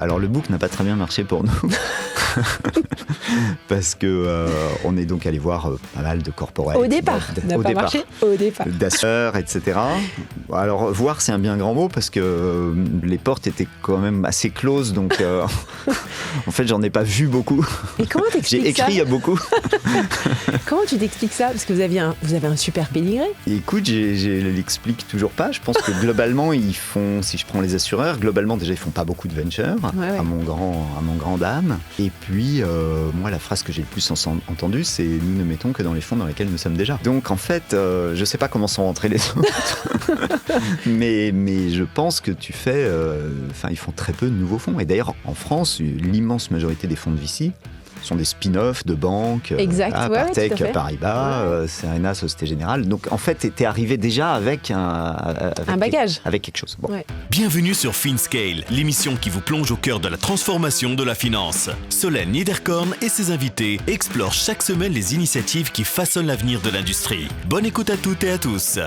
Alors le book n'a pas très bien marché pour nous parce que on est donc allé voir pas mal de corporates. Au départ, marché au départ. D'asseurs, etc. Alors voir, c'est un bien grand mot parce que les portes étaient quand même assez closes, donc en fait j'en ai pas vu beaucoup. Et comment t'expliques ça ? J'ai écrit à beaucoup. Comment tu t'expliques ça ? Parce que vous avez un super pédigré. Écoute, je l'explique toujours pas. Je pense que globalement ils font, si je prends les assureurs, globalement déjà ils font pas beaucoup de venture. Ouais. À mon grand dame. Et puis, moi, la phrase que j'ai le plus entendue, c'est « nous ne mettons que dans les fonds dans lesquels nous sommes déjà ». Donc, en fait, je sais pas comment sont rentrés les autres, mais je pense que tu fais... ils font très peu de nouveaux fonds. Et d'ailleurs, en France, l'immense majorité des fonds de VC sont des spin-offs de banques, Partech, Paribas, Serena, Société Générale. Donc en fait, t'es arrivé déjà avec un bagage. Avec quelque chose. Bon. Ouais. Bienvenue sur FinScale, l'émission qui vous plonge au cœur de la transformation de la finance. Solène Niederkorn et ses invités explorent chaque semaine les initiatives qui façonnent l'avenir de l'industrie. Bonne écoute à toutes et à tous.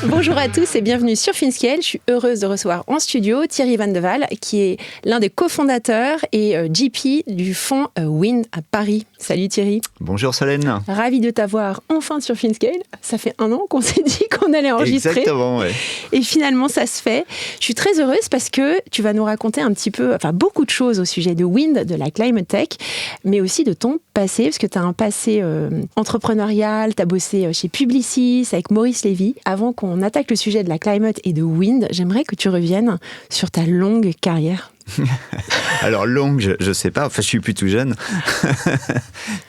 Bonjour à tous et bienvenue sur FinScale. Je suis heureuse de recevoir en studio Thierry Van de Waal, qui est l'un des cofondateurs et GP du fonds Wind à Paris. Salut Thierry. Bonjour Solène. Ravi de t'avoir enfin sur FinScale. Ça fait 1 an qu'on s'est dit qu'on allait enregistrer. Exactement, ouais. Et finalement, ça se fait. Je suis très heureuse parce que tu vas nous raconter un petit peu, beaucoup de choses au sujet de Wind, de la Climate Tech, mais aussi de ton passé, parce que tu as un passé entrepreneurial, tu as bossé chez Publicis avec Maurice Lévy. Avant qu'on attaque le sujet de la Climate et de Wind, j'aimerais que tu reviennes sur ta longue carrière. Alors longue, je sais pas, je suis plus tout jeune.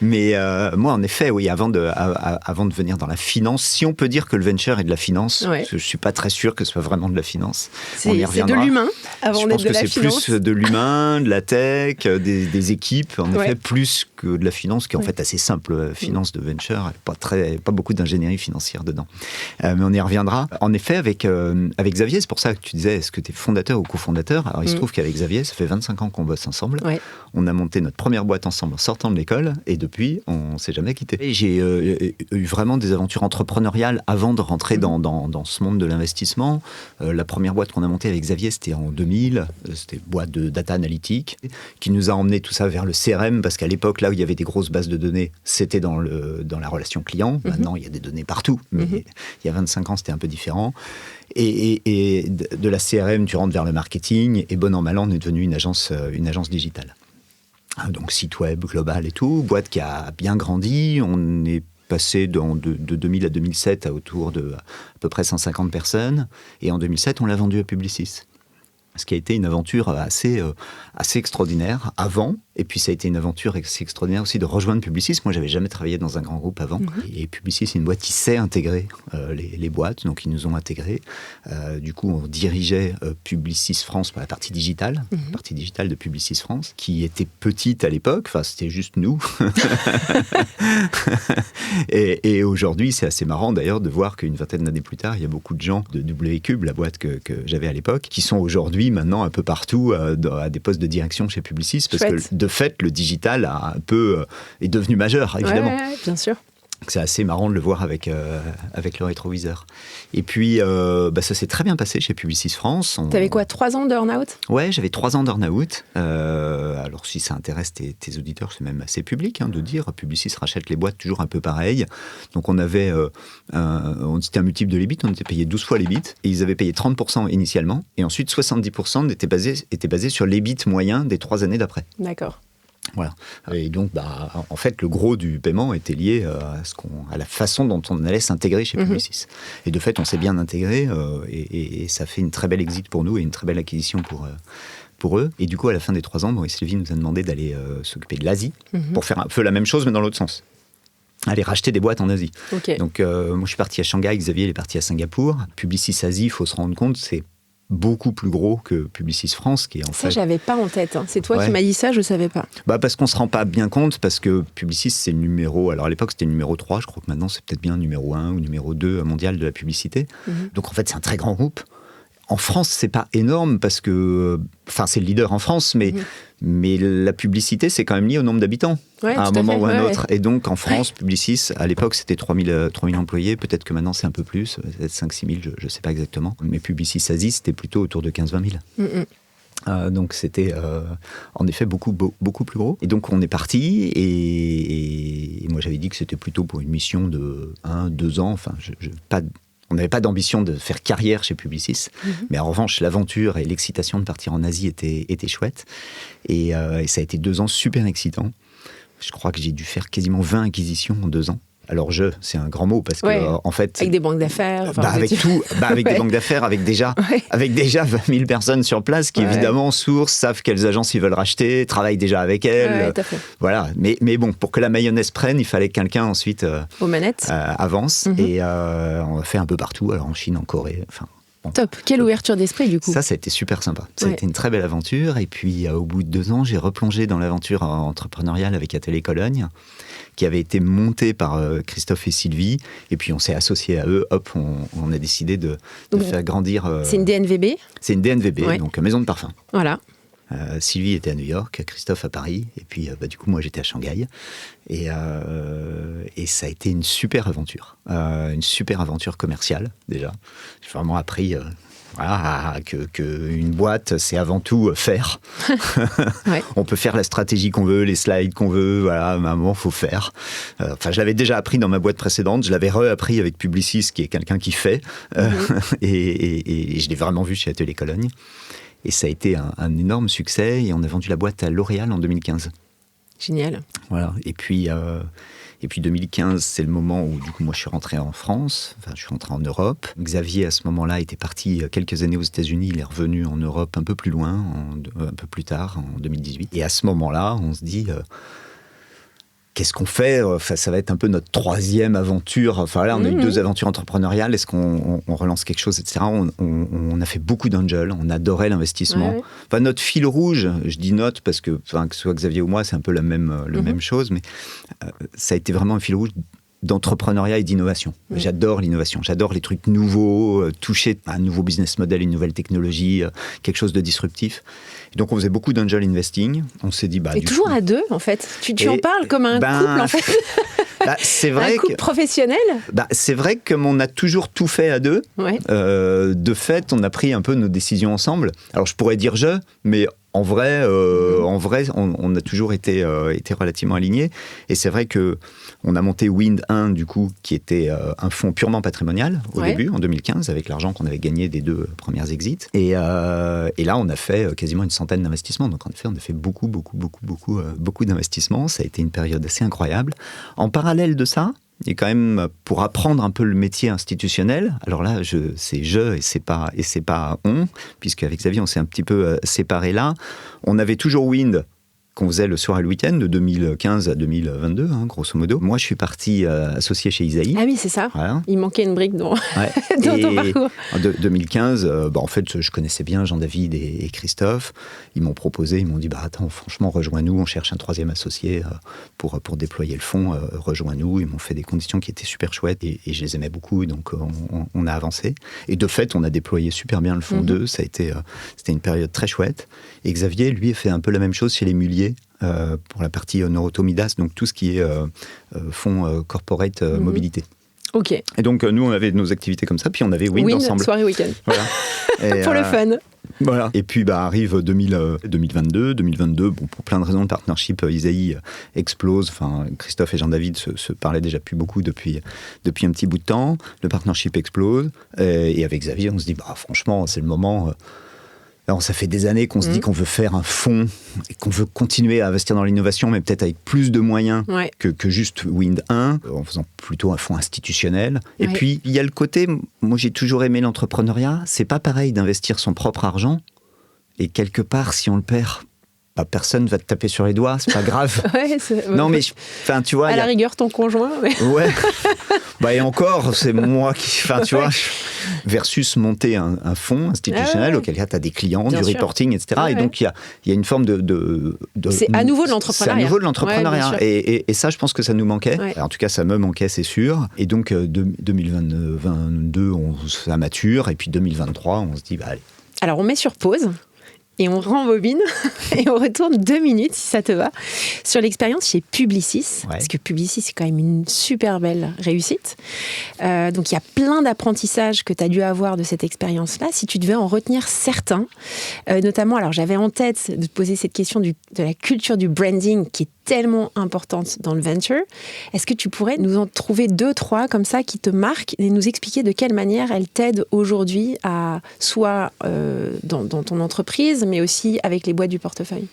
Mais moi, en effet, oui, avant de venir dans la finance, si on peut dire que le venture est de la finance, parce que je suis pas très sûr que ce soit vraiment de la finance. C'est de l'humain avant d'être de la finance. Je pense que c'est plus de l'humain, de la tech, des équipes, en effet, plus que de la finance, qui est en fait assez simple. Finance de venture, pas beaucoup d'ingénierie financière dedans. Mais on y reviendra. En effet, avec Xavier, c'est pour ça que tu disais, est-ce que tu es fondateur ou cofondateur ? Alors il se trouve qu'avec Xavier, ça fait 25 ans qu'on bosse ensemble. Ouais. On a monté notre première boîte ensemble en sortant de l'école et depuis, on ne s'est jamais quitté. Et j'ai eu vraiment des aventures entrepreneuriales avant de rentrer dans ce monde de l'investissement. La première boîte qu'on a montée avec Xavier, c'était en 2000. C'était une boîte de data analytique qui nous a emmené tout ça vers le CRM parce qu'à l'époque, là où il y avait des grosses bases de données, c'était dans la relation client. Maintenant, il y a des données partout. Mais il y a 25 ans, c'était un peu différent. Et de la CRM, tu rentres vers le marketing et bon an, mal an, on est devenu une agence digitale. Donc site web, global et tout, boîte qui a bien grandi. On est passé de 2000 à 2007 à autour de à peu près 150 personnes. Et en 2007, on l'a vendu à Publicis. Ce qui a été une aventure assez extraordinaire avant. Et puis ça a été une aventure assez extraordinaire aussi de rejoindre Publicis. Moi, j'avais jamais travaillé dans un grand groupe avant. Et Publicis, c'est une boîte qui sait intégrer les boîtes. Donc, ils nous ont intégrés. Du coup, on dirigeait Publicis France pour la partie digitale. La partie digitale de Publicis France, qui était petite à l'époque. Enfin, c'était juste nous. et aujourd'hui, c'est assez marrant d'ailleurs de voir qu'une vingtaine d'années plus tard, il y a beaucoup de gens de W-Cube, la boîte que j'avais à l'époque, qui sont aujourd'hui maintenant un peu partout à des postes de direction chez Publicis parce que de fait le digital est devenu majeur évidemment. Ouais, bien sûr. C'est assez marrant de le voir avec le rétroviseur. Et puis, ça s'est très bien passé chez Publicis France. T'avais quoi, 3 ans de earn-out ? Ouais, j'avais 3 ans d'earn-out. Alors, si ça intéresse tes auditeurs, c'est même assez public de dire. Publicis rachète les boîtes toujours un peu pareil. Donc, on avait... c'était un multiple de l'EBIT. On était payé 12 fois l'EBIT. Et ils avaient payé 30% initialement. Et ensuite, 70% étaient basés sur l'EBIT moyen des 3 années d'après. D'accord. Voilà. Et donc, en fait, le gros du paiement était lié à la façon dont on allait s'intégrer chez Publicis. Et de fait, on s'est bien intégré et ça fait une très belle exit pour nous et une très belle acquisition pour eux. Et du coup, à la fin des 3 ans, Maurice Lévy nous a demandé d'aller s'occuper de l'Asie pour faire un peu la même chose, mais dans l'autre sens. Aller racheter des boîtes en Asie. Okay. Donc, moi, je suis parti à Shanghai, Xavier est parti à Singapour. Publicis Asie, il faut se rendre compte, c'est beaucoup plus gros que Publicis France, qui est en fait... Ça, j'avais pas en tête. C'est toi qui m'as dit ça, je savais pas. Parce qu'on se rend pas bien compte, parce que Publicis, c'est le numéro... Alors, à l'époque, c'était le numéro 3, je crois que maintenant, c'est peut-être bien numéro 1 ou numéro 2 mondial de la publicité. Donc, en fait, c'est un très grand groupe. En France, c'est pas énorme, parce que... Enfin, c'est le leader en France, mais la publicité, c'est quand même lié au nombre d'habitants, à un moment ou à un autre. Et donc, en France, Publicis, à l'époque, c'était 3000 employés. Peut-être que maintenant, c'est un peu plus, peut-être 5-6 000, je ne sais pas exactement. Mais Publicis Asie, c'était plutôt autour de 15-20 000. Donc c'était en effet beaucoup plus gros. Et donc on est parti et moi j'avais dit que c'était plutôt pour une mission de 1-2 ans. Enfin, on n'avait pas d'ambition de faire carrière chez Publicis, mais en revanche l'aventure et l'excitation de partir en Asie étaient chouettes. Et ça a été 2 ans super excitants. Je crois que j'ai dû faire quasiment 20 acquisitions en 2 ans. Alors c'est un grand mot parce que en fait avec des banques d'affaires, avec des banques d'affaires, avec déjà 20 000 personnes sur place qui évidemment sourcent, savent quelles agences ils veulent racheter, travaillent déjà avec elles. Voilà. Mais bon, pour que la mayonnaise prenne, il fallait que quelqu'un ensuite aux manettes avance et on a fait un peu partout. Alors en Chine, en Corée. Enfin. Bon. Top. Quelle ouverture d'esprit du coup. Ça a été super sympa. Ça a été une très belle aventure. Et puis au bout de 2 ans, j'ai replongé dans l'aventure entrepreneuriale avec Atelier Cologne, qui avait été monté par Christophe et Sylvie. Et puis on s'est associés à eux. Hop, on a décidé de faire grandir. C'est une DNVB. C'est une DNVB, donc maison de parfum. Voilà. Sylvie était à New York, Christophe à Paris, et puis du coup moi j'étais à Shanghai, et ça a été une super aventure commerciale déjà. J'ai vraiment appris que une boîte c'est avant tout faire. On peut faire la stratégie qu'on veut, les slides qu'on veut, voilà, à un moment faut faire. Enfin je l'avais déjà appris dans ma boîte précédente, je l'avais réappris avec Publicis qui est quelqu'un qui fait, et je l'ai vraiment vu chez Atelier Cologne. Et ça a été un énorme succès et on a vendu la boîte à L'Oréal en 2015. Génial. Voilà. Et puis 2015, c'est le moment où du coup moi je suis rentré en France, je suis rentré en Europe. Xavier à ce moment-là était parti quelques années aux États-Unis, il est revenu en Europe un peu plus loin, un peu plus tard, en 2018. Et à ce moment-là, on se dit... Qu'est-ce qu'on fait ? Enfin, ça va être un peu notre 3e aventure. Enfin, là, on a eu 2 aventures entrepreneuriales. Est-ce qu'on relance quelque chose, etc. On a fait beaucoup d'angels. On adorait l'investissement. Enfin, notre fil rouge, je dis notre parce que ce soit Xavier ou moi, c'est un peu la même chose. Mais ça a été vraiment un fil rouge d'entrepreneuriat et d'innovation. J'adore l'innovation, j'adore les trucs nouveaux, toucher à un nouveau business model, une nouvelle technologie, quelque chose de disruptif. Et donc on faisait beaucoup d'angel investing. On s'est dit et toujours à 2 en fait. Tu en parles comme un couple en fait. C'est vrai un couple professionnel. C'est vrai que on a toujours tout fait à 2. De fait, on a pris un peu nos décisions ensemble. Alors je pourrais dire mais en vrai, on a toujours été relativement alignés. Et c'est vrai que on a monté Wind 1, du coup, qui était un fonds purement patrimonial au début, en 2015, avec l'argent qu'on avait gagné des 2 premières exits. Et là, on a fait quasiment une centaine d'investissements. Donc, en effet, on a fait beaucoup d'investissements. Ça a été une période assez incroyable. En parallèle de ça, et quand même, pour apprendre un peu le métier institutionnel, alors là, c'est et c'est pas on, puisque avec Xavier, on s'est un petit peu séparés là. On avait toujours Wind, qu'on faisait le soir et le week-end, de 2015 à 2022, grosso modo. Moi, je suis parti associé chez Isaïe. Ah oui, c'est ça. Voilà. Il manquait une brique dans ton parcours. En 2015, en fait, je connaissais bien Jean-David et Christophe. Ils m'ont proposé, ils m'ont dit, attends, franchement, rejoins-nous, on cherche un 3e associé pour déployer le fonds, rejoins-nous. Ils m'ont fait des conditions qui étaient super chouettes et je les aimais beaucoup, donc on a avancé. Et de fait, on a déployé super bien le fonds 2, c'était une période très chouette. Et Xavier, lui, a fait un peu la même chose chez les Mulliers, pour la partie Noroto Midas, donc tout ce qui est fonds corporate mobilité. Ok. Et donc nous on avait nos activités comme ça, puis on avait Wind ensemble. Soirée week-end. Voilà. Et, pour le fun. Voilà. Et puis arrive 2022, pour plein de raisons, le partnership Isaïe explose. Enfin, Christophe et Jean-David se parlaient déjà plus beaucoup depuis un petit bout de temps. Le partnership explose et avec Xavier on se dit franchement c'est le moment. Alors, ça fait des années qu'on se dit qu'on veut faire un fonds et qu'on veut continuer à investir dans l'innovation, mais peut-être avec plus de moyens que juste Wind 1, en faisant plutôt un fonds institutionnel. Et puis, il y a le côté, moi j'ai toujours aimé l'entrepreneuriat, c'est pas pareil d'investir son propre argent, et quelque part, si on le perd, personne va te taper sur les doigts, c'est pas grave. Non, mais tu vois. À la rigueur, ton conjoint. Ouais. Et encore, c'est moi qui. Tu vois, versus monter un fonds institutionnel auquel tu as des clients, du reporting, etc. Et donc, il y a une forme de c'est à nouveau de l'entrepreneuriat. C'est à nouveau de l'entrepreneuriat. Et ça, je pense que ça nous manquait. En tout cas, ça me manquait, c'est sûr. Et donc, 2022, ça mature. Et puis 2023, on se dit, allez. Alors, on met sur pause. et on rembobine et on retourne 2 minutes, si ça te va, sur l'expérience chez Publicis. Ouais. Parce que Publicis, c'est quand même une super belle réussite. Donc, il y a plein d'apprentissages que tu as dû avoir de cette expérience-là. Si tu devais en retenir certains, notamment, alors j'avais en tête de te poser cette question de la culture du branding qui est tellement importante dans le venture. Est-ce que tu pourrais nous en trouver 2, 3 comme ça qui te marquent et nous expliquer de quelle manière elle t'aide aujourd'hui à soit dans ton entreprise, mais aussi avec les boîtes du portefeuille?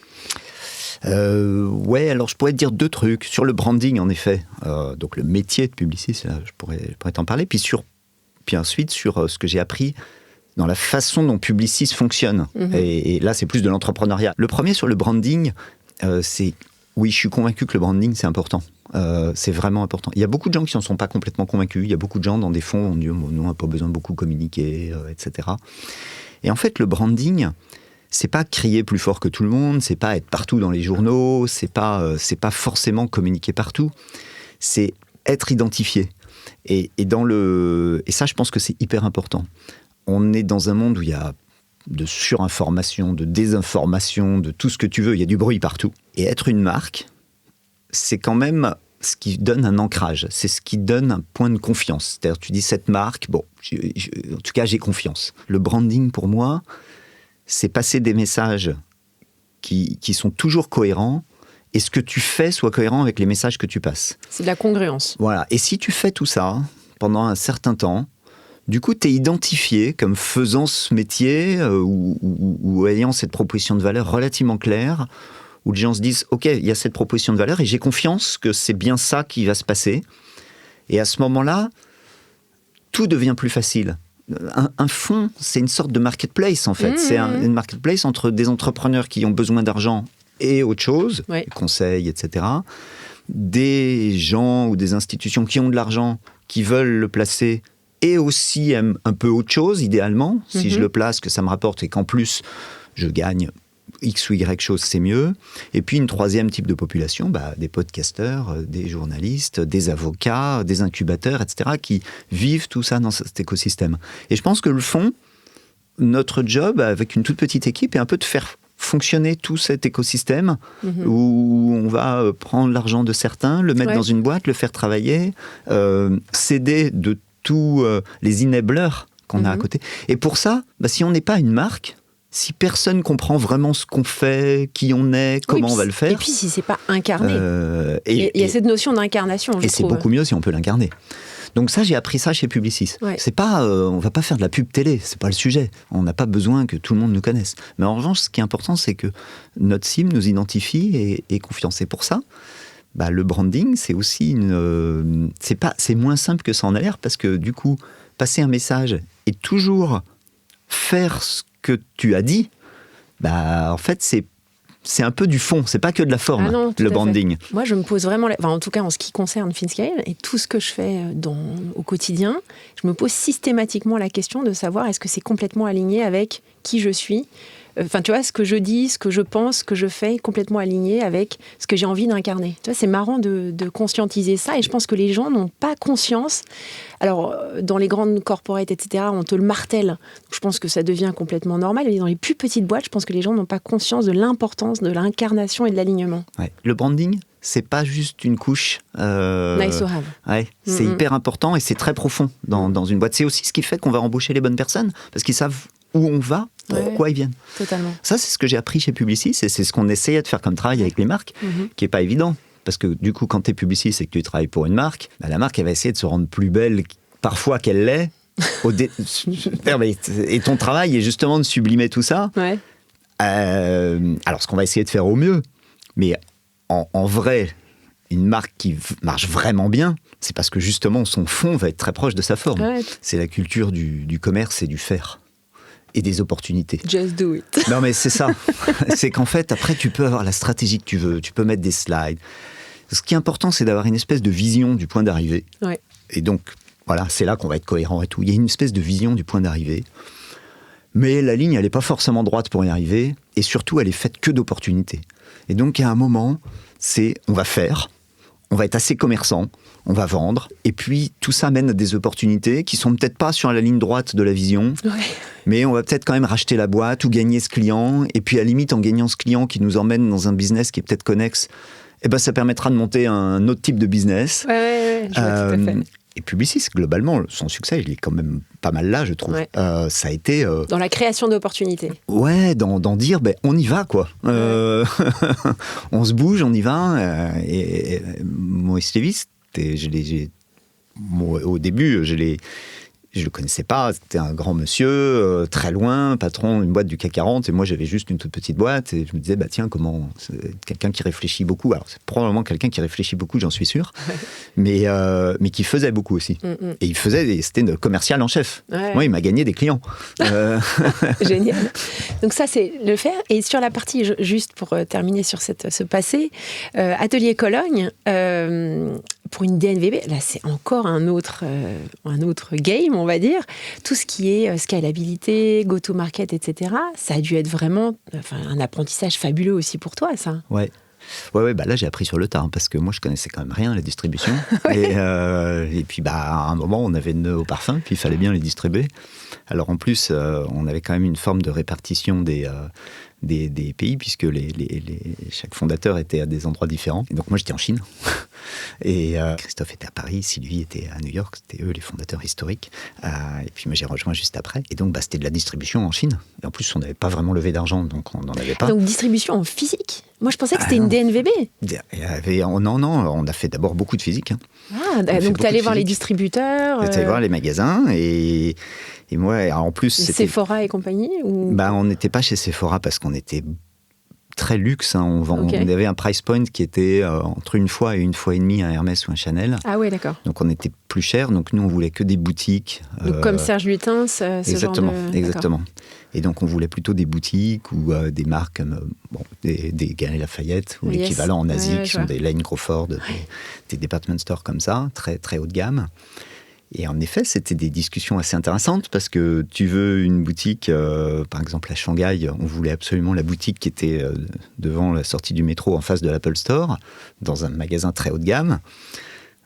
Ouais, alors je pourrais te dire 2 trucs. Sur le branding, en effet, donc le métier de publiciste, je pourrais t'en parler. Puis ensuite, sur ce que j'ai appris dans la façon dont Publicis fonctionne. Et là, c'est plus de l'entrepreneuriat. Le premier, sur le branding, c'est... Oui, je suis convaincu que le branding, c'est important. C'est vraiment important. Il y a beaucoup de gens qui n'en sont pas complètement convaincus. Il y a beaucoup de gens dans des fonds, on dit, nous, on n'a pas besoin de beaucoup communiquer, etc. Et en fait, le branding, c'est pas crier plus fort que tout le monde, c'est pas être partout dans les journaux, c'est pas forcément communiquer partout. C'est être identifié. Et ça, je pense que c'est hyper important. On est dans un monde où il y a de surinformation, de désinformation, de tout ce que tu veux. Il y a du bruit partout. Et être une marque, c'est quand même ce qui donne un ancrage. C'est ce qui donne un point de confiance. C'est-à-dire, tu dis cette marque, bon, en tout cas, j'ai confiance. Le branding, pour moi, c'est passer des messages qui sont toujours cohérents et ce que tu fais soit cohérent avec les messages que tu passes. C'est de la congruence. Voilà. Et si tu fais tout ça pendant un certain temps, du coup, tu es identifié comme faisant ce métier ou ayant cette proposition de valeur relativement claire, où les gens se disent « Ok, il y a cette proposition de valeur et j'ai confiance que c'est bien ça qui va se passer. » Et à ce moment-là, tout devient plus facile. Un fonds, c'est une sorte de marketplace, en fait. C'est une marketplace entre des entrepreneurs qui ont besoin d'argent et autre chose, des conseils, etc. Des gens ou des institutions qui ont de l'argent, qui veulent le placer et aussi un peu autre chose, idéalement. Si je le place, que ça me rapporte et qu'en plus, je gagne X ou Y chose, c'est mieux. Et puis, une troisième type de population, des podcasteurs, des journalistes, des avocats, des incubateurs, etc., qui vivent tout ça dans cet écosystème. Et je pense que le fond, notre job, avec une toute petite équipe, est un peu de faire fonctionner tout cet écosystème où on va prendre l'argent de certains, le mettre dans une boîte, le faire travailler, s'aider de tous les enablers qu'on a à côté. Et pour ça, si on n'est pas une marque, si personne comprend vraiment ce qu'on fait, qui on est, comment on va le faire... Et puis si c'est pas incarné. Il y a cette notion d'incarnation, je trouve. Et c'est beaucoup mieux si on peut l'incarner. Donc ça, j'ai appris ça chez Publicis. C'est pas, on va pas faire de la pub télé, c'est pas le sujet. On n'a pas besoin que tout le monde nous connaisse. Mais en revanche, ce qui est important, c'est que notre cible nous identifie et confiance. Et pour ça, le branding, c'est aussi c'est moins simple que ça en a l'air, parce que du coup, passer un message et toujours faire ce que tu as dit, en fait, c'est un peu du fond, c'est pas que de la forme, le branding. Moi, je me pose vraiment, en tout cas en ce qui concerne FinScale et tout ce que je fais au quotidien, je me pose systématiquement la question de savoir est-ce que c'est complètement aligné avec qui je suis. Enfin, tu vois, ce que je dis, ce que je pense, ce que je fais est complètement aligné avec ce que j'ai envie d'incarner. Tu vois, c'est marrant de conscientiser ça et je pense que les gens n'ont pas conscience. Alors, dans les grandes corporates, etc., on te le martèle. Donc, je pense que ça devient complètement normal. Mais dans les plus petites boîtes, je pense que les gens n'ont pas conscience de l'importance de l'incarnation et de l'alignement. Ouais. Le branding, c'est pas juste une couche. Nice to have. Ouais, c'est hyper important et c'est très profond dans une boîte. C'est aussi ce qui fait qu'on va embaucher les bonnes personnes parce qu'ils savent où on va, pourquoi ils viennent. Totalement. Ça, c'est ce que j'ai appris chez Publicis et c'est ce qu'on essayait de faire comme travail avec les marques, qui n'est pas évident. Parce que du coup, quand tu es publiciste et que tu travailles pour une marque, la marque, elle va essayer de se rendre plus belle parfois qu'elle l'est. Et ton travail est justement de sublimer tout ça. Ouais. Alors, ce qu'on va essayer de faire au mieux, mais en vrai, une marque qui marche vraiment bien, c'est parce que justement, son fond va être très proche de sa forme. Ouais. C'est la culture du commerce et du faire. Et des opportunités. Just do it. Non, mais c'est ça. C'est qu'en fait, après, tu peux avoir la stratégie que tu veux, tu peux mettre des slides. Ce qui est important, c'est d'avoir une espèce de vision du point d'arrivée. Ouais. Et donc, voilà, c'est là qu'on va être cohérent et tout. Il y a une espèce de vision du point d'arrivée. Mais la ligne, elle n'est pas forcément droite pour y arriver. Et surtout, elle est faite que d'opportunités. Et donc, à un moment, on va faire. on va être assez commerçant, on va vendre, et puis tout ça mène à des opportunités qui sont peut-être pas sur la ligne droite de la vision, mais on va peut-être quand même racheter la boîte ou gagner ce client, et puis à la limite en gagnant ce client qui nous emmène dans un business qui est peut-être connexe, eh ben ça permettra de monter un autre type de business. Ouais, je vois tout à fait. Et Publicis, globalement, son succès, il est quand même pas mal là, je trouve. Ça a été... Dans la création d'opportunités. Ouais, dans dire, on y va, quoi. On se bouge, on y va. Et Maurice Lévy, au début, je le connaissais pas, c'était un grand monsieur, très loin, patron d'une boîte du CAC 40, et moi j'avais juste une toute petite boîte, et je me disais, tiens, comment... C'est quelqu'un qui réfléchit beaucoup, alors c'est probablement quelqu'un qui réfléchit beaucoup, j'en suis sûr, mais qui faisait beaucoup aussi. Et c'était le commercial en chef. Moi, il m'a gagné des clients. Génial. Donc ça, c'est le faire. Et sur la partie, juste pour terminer sur ce passé, Atelier Cologne, pour une DNVB, là c'est encore un autre game, on va dire. Tout ce qui est scalabilité, go-to-market, etc., ça a dû être vraiment un apprentissage fabuleux aussi pour toi, ça. Ouais, là j'ai appris sur le tas, parce que moi je connaissais quand même rien, la distribution. Et puis à un moment on avait nos parfums, puis il fallait bien les distribuer. Alors en plus, on avait quand même une forme de répartition des pays, puisque chaque fondateur était à des endroits différents. Et donc moi j'étais en Chine, et Christophe était à Paris, Sylvie était à New York, c'était eux les fondateurs historiques. Et puis moi j'ai rejoint juste après. Et donc c'était de la distribution en Chine. Et en plus on n'avait pas vraiment levé d'argent, donc on n'en avait pas. Donc distribution en physique ? Moi je pensais que c'était une DNVB. Non, on a fait d'abord beaucoup de physique. Donc tu allais voir les distributeurs. J'étais voir les magasins, et moi, en plus... C'était Sephora et compagnie ou... On n'était pas chez Sephora parce qu'on était très luxe. On avait un price point qui était entre 1 fois et 1,5 fois un Hermès ou un Chanel. Ah ouais, d'accord. Donc on était plus cher. Donc nous, on voulait que des boutiques. Donc comme Serge Lutens, exactement, genre de... Exactement. Et donc on voulait plutôt des boutiques ou des marques comme des Galeries Lafayette ou l'équivalent en Asie, qui sont des Lane Crawford, des department stores comme ça, très, très haut de gamme. Et en effet, c'était des discussions assez intéressantes, parce que tu veux une boutique, par exemple à Shanghai, on voulait absolument la boutique qui était devant la sortie du métro en face de l'Apple Store, dans un magasin très haut de gamme.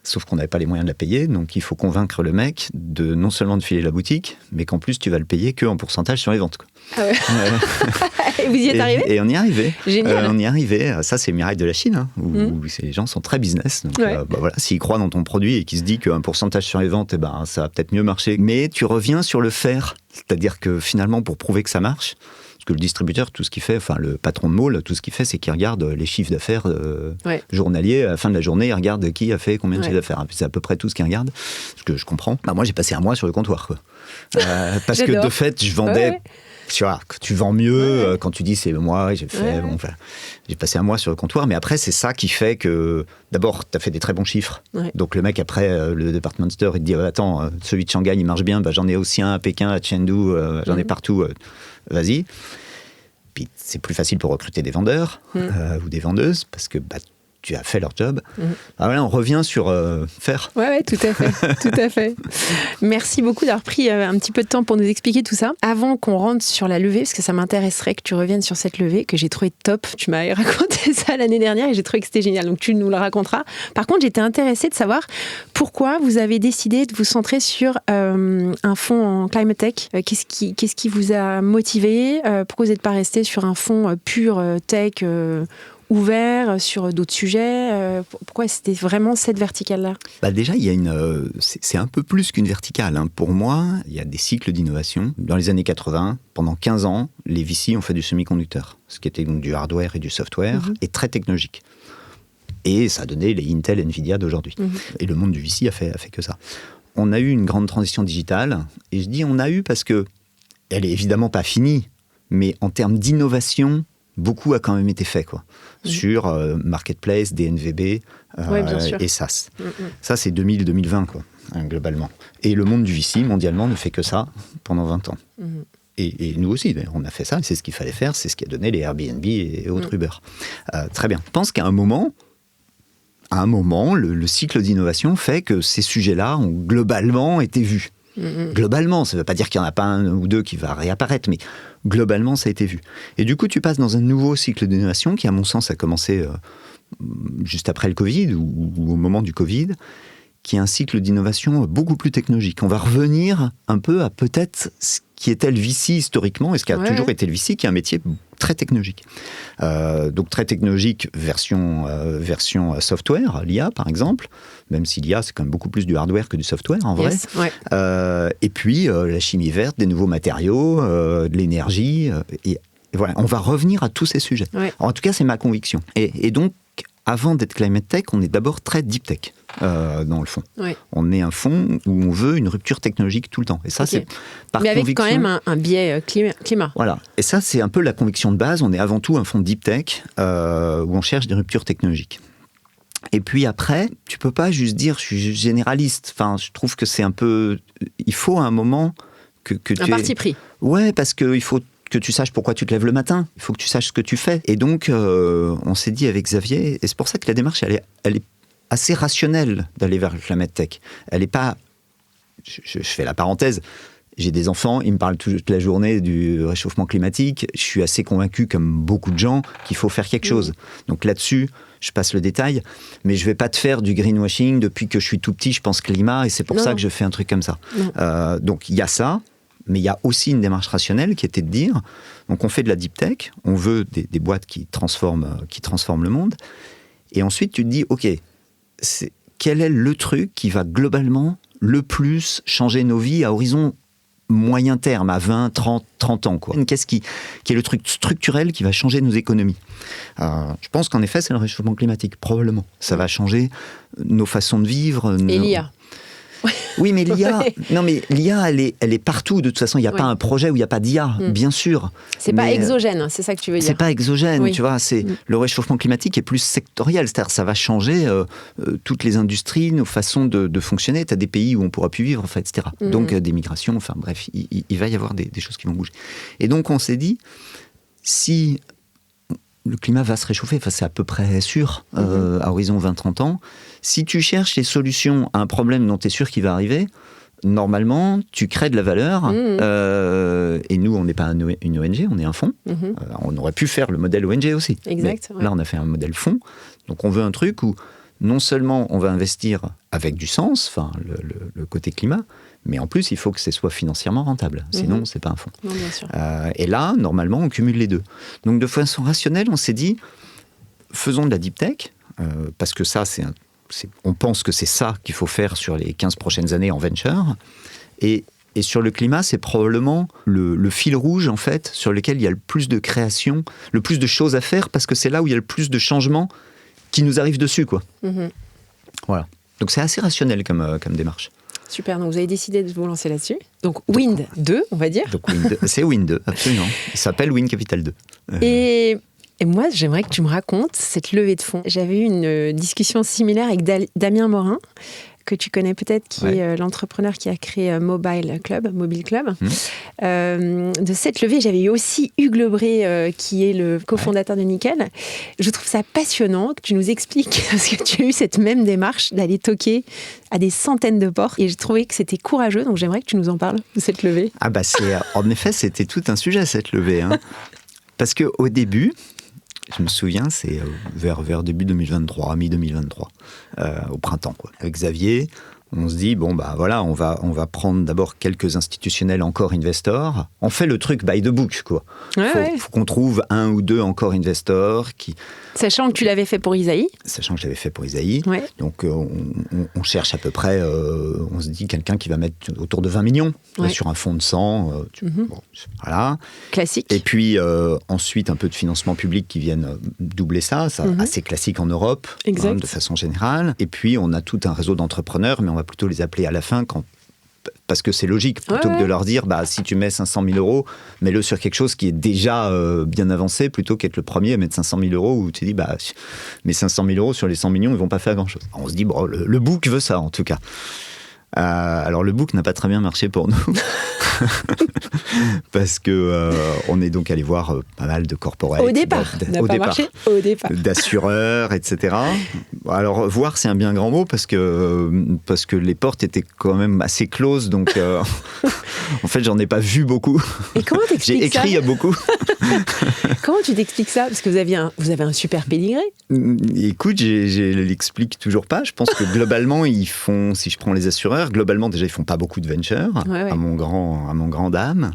Sauf qu'on n'avait pas les moyens de la payer, donc il faut convaincre le mec de non seulement de filer la boutique, mais qu'en plus tu vas le payer qu'en pourcentage sur les ventes, quoi. Ah ouais. Et vous y êtes arrivé ? Et on y arrivait. Génial. On y arrivait. Ça, c'est le miracle de la Chine, où les gens sont très business. Donc, s'ils croient dans ton produit et qu'ils se disent qu'un pourcentage sur les ventes, ça va peut-être mieux marcher. Mais tu reviens sur le faire. C'est-à-dire que finalement, pour prouver que ça marche, parce que le distributeur, tout ce qu'il fait, le patron de mall, tout ce qu'il fait, c'est qu'il regarde les chiffres d'affaires journaliers. À la fin de la journée, il regarde qui a fait combien de chiffres d'affaires. C'est à peu près tout ce qu'il regarde, ce que je comprends. Moi, j'ai passé 1 mois sur le comptoir, quoi. Parce que de fait, je vendais... Tu vois, tu vends mieux quand tu dis c'est moi, j'ai fait. J'ai passé 1 mois sur le comptoir, mais après, c'est ça qui fait que d'abord, tu as fait des très bons chiffres. Donc le mec, après, le department store, il te dit attends, celui de Shanghai, il marche bien, j'en ai aussi un à Pékin, à Chengdu, j'en ai partout, vas-y. Puis c'est plus facile pour recruter des vendeurs ou des vendeuses, parce que tu as fait leur job. On revient sur faire. Ouais, tout à fait, tout à fait. Merci beaucoup d'avoir pris un petit peu de temps pour nous expliquer tout ça. Avant qu'on rentre sur la levée, parce que ça m'intéresserait que tu reviennes sur cette levée, que j'ai trouvé top. Tu m'as raconté ça l'année dernière et j'ai trouvé que c'était génial. Donc tu nous le raconteras. Par contre, j'étais intéressée de savoir pourquoi vous avez décidé de vous centrer sur un fonds en climate tech. Qu'est-ce qui vous a motivé ? Pourquoi vous n'êtes pas resté sur un fonds pur tech ouvert sur d'autres sujets? Pourquoi c'était vraiment cette verticale-là? Déjà, il y a c'est un peu plus qu'une verticale. Pour moi, il y a des cycles d'innovation. Dans les années 80, pendant 15 ans, les VC ont fait du semi-conducteur, ce qui était donc du hardware et du software, et très technologique. Et ça a donné les Intel et Nvidia d'aujourd'hui. Et le monde du VC a fait que ça. On a eu une grande transition digitale, et je dis on a eu parce que elle est évidemment pas finie, mais en termes d'innovation, beaucoup a quand même été fait, quoi. Sur Marketplace, DNVB et SaaS. Ça, c'est 2000-2020, quoi, globalement. Et le monde du VC, mondialement, ne fait que ça pendant 20 ans. Et nous aussi, d'ailleurs, on a fait ça, et c'est ce qu'il fallait faire, c'est ce qui a donné les Airbnb et autres Uber. Très bien. Je pense qu'à un moment, le cycle d'innovation fait que ces sujets-là ont globalement été vus. Globalement, ça ne veut pas dire qu'il n'y en a pas un ou deux qui va réapparaître, mais globalement, ça a été vu. Et du coup, tu passes dans un nouveau cycle d'innovation qui, à mon sens, a commencé juste après le Covid ou au moment du Covid, qui est un cycle d'innovation beaucoup plus technologique. On va revenir un peu à peut-être ce qui était le VC historiquement, et ce qui a toujours été le VC, qui est un métier très technologique. Donc très technologique, version software, l'IA par exemple, même si l'IA c'est quand même beaucoup plus du hardware que du software en vrai. Et puis la chimie verte, des nouveaux matériaux, de l'énergie, et voilà, on va revenir à tous ces sujets. En tout cas, c'est ma conviction. Et donc, avant d'être climate tech, on est d'abord très deep tech dans le fond. On est un fonds où on veut une rupture technologique tout le temps. Et ça, c'est par mais avec conviction, quand même un biais climat. Voilà. Et ça, c'est un peu la conviction de base. On est avant tout un fonds deep tech où on cherche des ruptures technologiques. Et puis après, tu peux pas juste dire je suis généraliste. Enfin, je trouve que c'est un peu... Il faut à un moment que tu un parti pris. Ouais, parce qu'il faut que tu saches pourquoi tu te lèves le matin. Il faut que tu saches ce que tu fais. Et donc, on s'est dit avec Xavier, et c'est pour ça que la démarche, elle est assez rationnelle d'aller vers le climate tech. Elle n'est pas... Je fais la parenthèse. J'ai des enfants, ils me parlent toute la journée du réchauffement climatique. Je suis assez convaincu, comme beaucoup de gens, qu'il faut faire quelque chose. Donc là-dessus, je passe le détail. Mais je ne vais pas te faire du greenwashing. Depuis que je suis tout petit, je pense climat, et c'est pour ça que je fais un truc comme ça. Donc il y a ça. Mais il y a aussi une démarche rationnelle qui était de dire, donc on fait de la deep tech, on veut des boîtes qui transforment le monde, et ensuite tu te dis, ok, quel est le truc qui va globalement le plus changer nos vies à horizon moyen terme, à 20, 30 ans, quoi. Qu'est-ce qui est le truc structurel qui va changer nos économies ? Je pense qu'en effet, c'est le réchauffement climatique, probablement. Ça va changer nos façons de vivre. Et l'IA. Oui, mais l'IA, non, mais l'IA, elle est partout. De toute façon, il n'y a pas un projet où il n'y a pas d'IA, bien sûr. C'est pas exogène, c'est ça que tu veux dire. C'est pas exogène, tu vois. Le réchauffement climatique est plus sectoriel, c'est-à-dire ça va changer toutes les industries, nos façons de fonctionner. Tu as des pays où on ne pourra plus vivre, en fait, etc. Donc des migrations, enfin bref, il va y avoir des choses qui vont bouger. Et donc on s'est dit, si le climat va se réchauffer, enfin, c'est à peu près sûr, à horizon 20-30 ans. Si tu cherches les solutions à un problème dont tu es sûr qu'il va arriver, normalement, tu crées de la valeur. Et nous, on n'est pas une ONG, on est un fonds. On aurait pu faire le modèle ONG aussi. Exact. Là, on a fait un modèle fonds. Donc, on veut un truc où non seulement on va investir avec du sens, enfin, le côté climat, mais en plus, il faut que ce soit financièrement rentable. Sinon, c'est pas un fonds. Non, bien sûr. Et là, normalement, on cumule les deux. Donc, de façon rationnelle, on s'est dit, faisons de la deep tech, parce que ça, on pense que c'est ça qu'il faut faire sur les 15 prochaines années en venture. Et sur le climat, c'est probablement le fil rouge, en fait, sur lequel il y a le plus de création, le plus de choses à faire, parce que c'est là où il y a le plus de changements qui nous arrivent dessus, quoi. Voilà. Donc, c'est assez rationnel comme démarche. Super, donc vous avez décidé de vous lancer là-dessus. Donc Wind 2, on va dire. Donc c'est Wind 2, absolument. Il s'appelle Wind Capital 2. Et moi, j'aimerais que tu me racontes cette levée de fonds. J'avais eu une discussion similaire avec Damien Morin, que tu connais peut-être, qui est l'entrepreneur qui a créé Mobile Club. De cette levée, j'avais eu aussi Hugues Lebré, qui est le cofondateur de Nickel. Je trouve ça passionnant que tu nous expliques, parce que tu as eu cette même démarche d'aller toquer à des centaines de portes. Et j'ai trouvé que c'était courageux, donc j'aimerais que tu nous en parles de cette levée. Ah bah en effet, c'était tout un sujet, cette levée. Parce qu'au début... Je me souviens, c'est vers début 2023, mi-2023, au printemps, quoi. Avec Xavier, on se dit, bon, bah voilà, on va prendre d'abord quelques institutionnels encore investors. On fait le truc by the book, quoi. Faut qu'on trouve un ou deux encore investors qui... Sachant que tu l'avais fait pour Isaïe. Sachant que je l'avais fait pour Isaïe. Donc, on cherche à peu près, on se dit, quelqu'un qui va mettre autour de 20 millions sur un fonds de 100. Bon, voilà. Classique. Et puis, ensuite, un peu de financement public qui viennent doubler ça. Assez classique en Europe, de façon générale. Et puis, on a tout un réseau d'entrepreneurs, mais on va plutôt les appeler à la fin parce que c'est logique, plutôt que de leur dire, bah, si tu mets 500 000 euros, mets-le sur quelque chose qui est déjà bien avancé, plutôt qu'être le premier à mettre 500 000 euros, où tu dis, bah, mes 500 000 euros sur les 100 millions, ils vont pas faire grand-chose. On se dit, bon, le book veut ça, en tout cas. Alors le book n'a pas très bien marché pour nous parce que on est donc allé voir pas mal de corporates au départ, d'assureurs, etc. Alors voir, c'est un bien grand mot parce que les portes étaient quand même assez closes, donc en fait j'en ai pas vu beaucoup. Et comment t'expliques ça? J'ai écrit à beaucoup. Comment tu t'expliques ça? Parce que vous avez un super pédigré. Écoute, je l'explique toujours pas. Je pense que globalement ils font, si je prends les assureurs, globalement déjà ils font pas beaucoup de venture, à mon grand dame.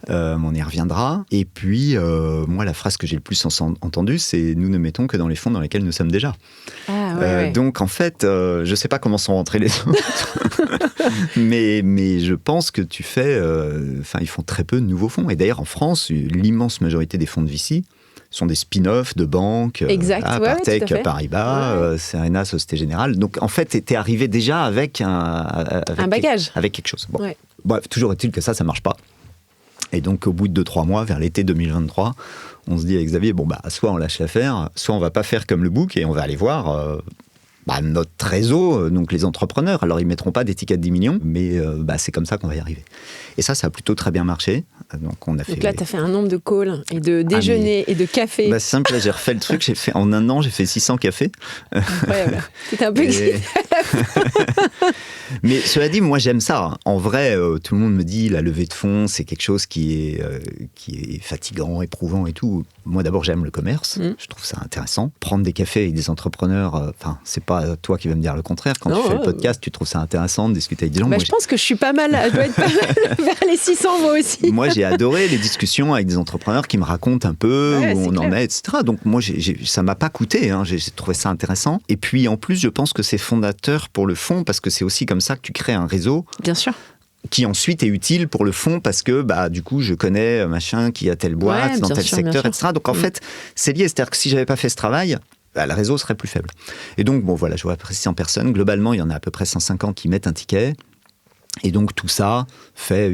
On y reviendra. Et puis moi la phrase que j'ai le plus entendue, c'est nous ne mettons que dans les fonds dans lesquels nous sommes déjà. Donc en fait je sais pas comment sont rentrés les autres mais je pense que tu fais ils font très peu de nouveaux fonds. Et d'ailleurs en France l'immense majorité des fonds de VC sont des spin-offs de banques, Partech, Paribas, Serena, Société Générale. Donc en fait, t'es arrivé déjà avec un bagage. Avec quelque chose. Bon. Bref, toujours est-il que ça marche pas. Et donc au bout de 2-3 mois, vers l'été 2023, on se dit avec Xavier, soit on lâche l'affaire, soit on va pas faire comme le book et on va aller voir notre réseau, donc les entrepreneurs. Alors, ils ne mettront pas des tickets de 10 millions, mais c'est comme ça qu'on va y arriver. Et ça a plutôt très bien marché. Donc là, tu as fait un nombre de calls et de déjeuners et de cafés. C'est simple, là, j'ai refait le truc. En un an, j'ai fait 600 cafés. Incroyable. C'était un peu excité. Mais cela dit, moi, j'aime ça. En vrai, tout le monde me dit la levée de fonds, c'est quelque chose qui est fatigant, éprouvant et tout. Moi, d'abord, j'aime le commerce. Je trouve ça intéressant. Prendre des cafés avec des entrepreneurs, c'est pas toi qui vas me dire le contraire. Quand tu fais le podcast, tu trouves ça intéressant de discuter avec des gens. Je pense que je suis pas mal, je dois être pas mal vers les 600 moi aussi. Moi, j'ai adoré les discussions avec des entrepreneurs qui me racontent un peu où on en est, etc. Donc moi, ça m'a pas coûté. J'ai trouvé ça intéressant. Et puis en plus, je pense que c'est fondateur pour le fonds parce que c'est aussi comme ça que tu crées un réseau. Bien sûr. Qui ensuite est utile pour le fonds parce que du coup je connais machin qui a telle boîte dans tel secteur, etc. Donc en fait c'est lié, c'est-à-dire que si j'avais pas fait ce travail, le réseau serait plus faible. Et donc je vois à peu près 600 personnes, globalement il y en a à peu près 150 qui mettent un ticket. Et donc tout ça fait